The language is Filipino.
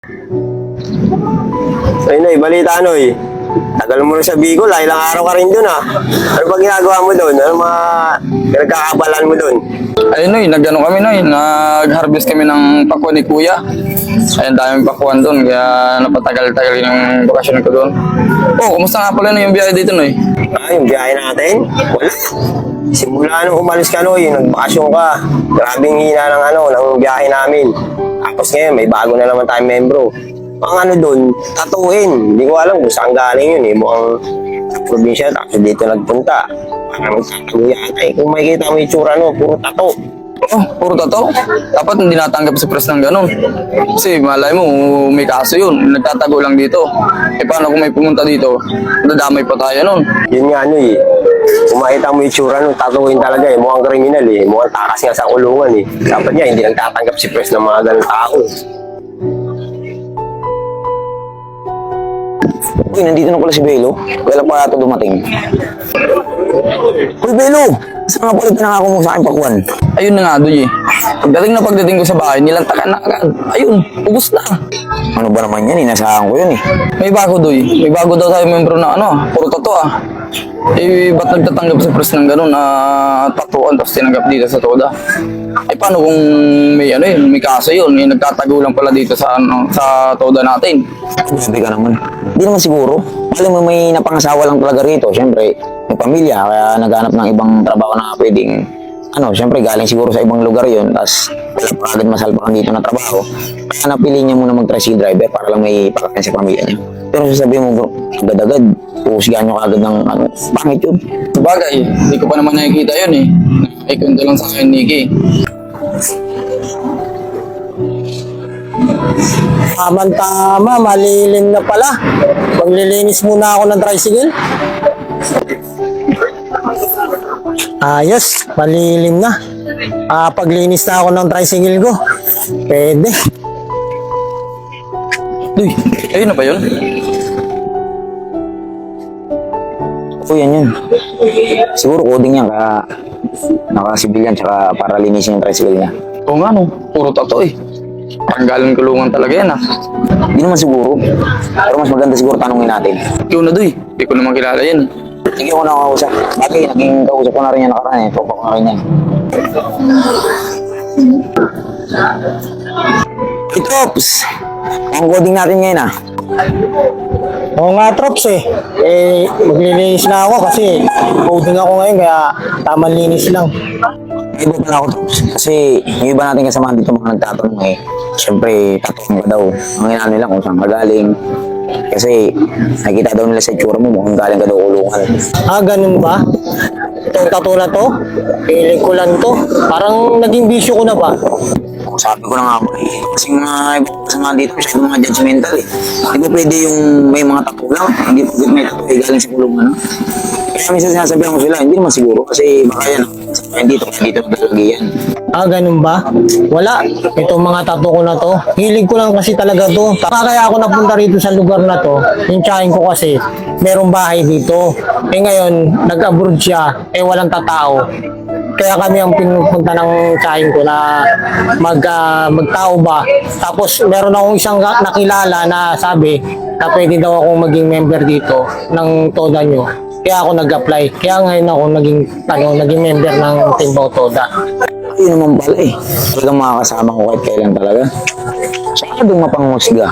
Ay, Noy, balita, Noy. Tagal mo na sa Bicol, ilang araw ka rin dun, ha? Ano ba ginagawa mo dun? Ano mga pinagkakabalan mo dun? Ayun, Noy, nag-ano kami, Noy, nag-harvest kami ng pakwan ni Kuya. Ayun, daming pakwan doon, kaya napatagal-tagal yung bakasyon ko doon. Oh, kumusta nga pala na yung biyahe dito, Noy? Yung biyahe natin? Wala. Simula nung umalis ka, Noy, nagbakasyon ka. Grabing hina ng biyahe namin. Tapos ngayon, may bago na naman tayong membro. Ang ano doon, tatuhin. Hindi ko alam kung saan galing yun, eh. Mukhang sa probinsya, tapos dito nagpunta. Parang magtatago yata, eh. Kung makikita mo yung tsura, no, puro tato. Oh, puro tato. Dapat hindi natanggap si Pres ng ganun. Kasi malay mo, may kaso yun. Nagtatago lang dito. Eh paano kung may pumunta dito? Nadamay pa tayo nun. Yun nga, ano eh. Kung makita mo yung tsura, no, tatuhin talaga, eh. Mukhang kriminal, eh. Mukhang takas nga sa kulungan, eh. Dapat nga, hindi nagtatanggap si Pres ng mga ganun tao. Uy, nandito na pala si Belo. Kailan pa ito dumating? Uy, Belo! Saan nga pala pinangako mo sa akin pakuan? Ayun na nga, Doy eh. Pagdating ko sa bahay, nilantakan na agad. Ayun, ubus na. Ano ba naman yan? Inasahan ko yun eh. May bago, Doy. May bago daw tayo membro na puro tato ah. Eh, ba't nagtatanggap si Pres ng gano'n na tatuan tapos tinanggap dito sa Toda? Ay, paano kung may kaso yun? May nagtatago lang pala dito sa Toda natin. Sabi ka naman. Hindi naman siguro. Alam mo, may napangasawa lang talaga rito. Siyempre, may pamilya. Kaya naghanap ng ibang trabaho na pwedeng siyempre galing siguro sa ibang lugar yun, tapos wala pa agad masalpakan dito na trabaho. Kaya napili niya muna mag-tricycle driver para lang may pakakin sa pamilya niya. Pero sasabihin mo, bro, agad-agad, puhusgahan nyo agad ng pangit yun. Sabagay, hindi ko pa naman nakikita yun eh. Ay, kwento lang sa akin, Nikki. Tama, malilim na pala. Maglilinis muna ako ng tricycle. Ayos, malilim na. Paglinis na ako ng tricycle ko. Pwede. Uy, ayun na ba yun? O yan yun. Siguro coding yan, kaya naka-civilian, tsaka para linisin yung tricycle niya. Oo nga no, puro tato eh. Tanggalan kulungan talaga yan ah. Hindi naman siguro. Pero mas maganda siguro tanungin natin. Ikaw na, Doy. Hindi ko naman kilala yan. Sige ko na kausap. Bagay, naging kausap ko na rin yan nakaraan eh. Topak ko na rin yan. Hey, Trops! Ang coding natin ngayon ah. Oo nga, Trops eh. Maglilinis na ako kasi coding ako ngayon kaya tamang linis lang. May iba pala ako, Trops. Kasi yung iba natin kasama dito mga nagtatanong eh. Siyempre, tatanong ka daw. Ang inano nila kung saan ka galing. Kasi nakikita daw nila sa itsura mo, mukhang galing ka daw kulungan. Ganun ba? Itong tattoo na to, piling ko lang to. Parang naging bisyo ko na ba? Sabi ko na nga ba eh. Kasi mga ibang kasama dito, masyadong mga judgmental eh. Hindi ba pwede yung may mga tattoo lang? Hindi pa may tattoo eh, galing sa kulungan. Kaya minsan sinasabihan ko sila, hindi naman siguro. Kasi baka yan, dito nagalagay yan. Ganun ba? Wala. Itong mga tattoo ko na to, hilig ko lang kasi talaga to. Kaya ako napunta rito sa lugar na to, yung tsahin ko kasi, merong bahay dito. Ngayon, nag-abroad siya, walang tatao. Kaya kami ang pinupunta ng tsahin ko na magtao ba. Tapos meron akong isang nakilala na sabi na pwede daw akong maging member dito ng Toda nyo. Kaya ako nag-apply. Kaya ngayon ako naging member ng Timbao Toda. Yun naman pala eh. Talagang makakasama ko kahit kailan talaga. Saka doon mapanghusga.